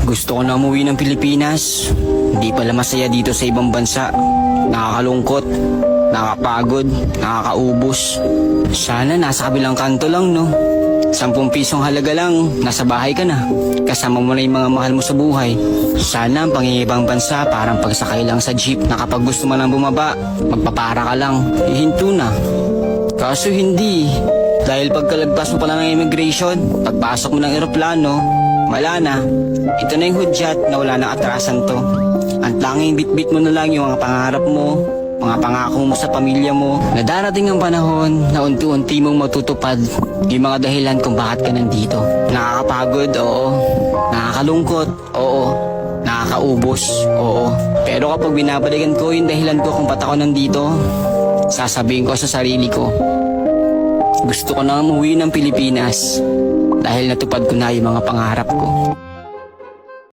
Gusto ko na umuwi ng Pilipinas. Hindi pala masaya dito sa ibang bansa. Nakakalungkot, nakakapagod, nakakaubos. Sana nasa kabilang kanto lang, no? 10 pisong halaga lang, nasa bahay ka na. Kasama mo na yung mga mahal mo sa buhay. Sana ang pangingibang bansa parang pagsakay lang sa jeep na kapag gusto mo nang bumaba, magpapara ka lang, hihinto na. Kaso hindi. Dahil pagkalagpas mo pala ng immigration, pagpasok mo ng eroplano, wala na. Ito na yung hudyat na wala nang atrasan to. Ang tanging bitbit mo na lang yung mga pangarap mo, mga pangako mo sa pamilya mo, na darating ang panahon na unti-unti mong matutupad yung mga dahilan kung bakit ka nandito. Nakakapagod, oo. Nakakalungkot, oo. Nakakaubos, oo. Pero kapag binabalikan ko yung dahilan ko kung ba't ako nandito, sasabihin ko sa sarili ko, gusto ko na umuwi ng Pilipinas dahil natupad ko na yung mga pangarap ko.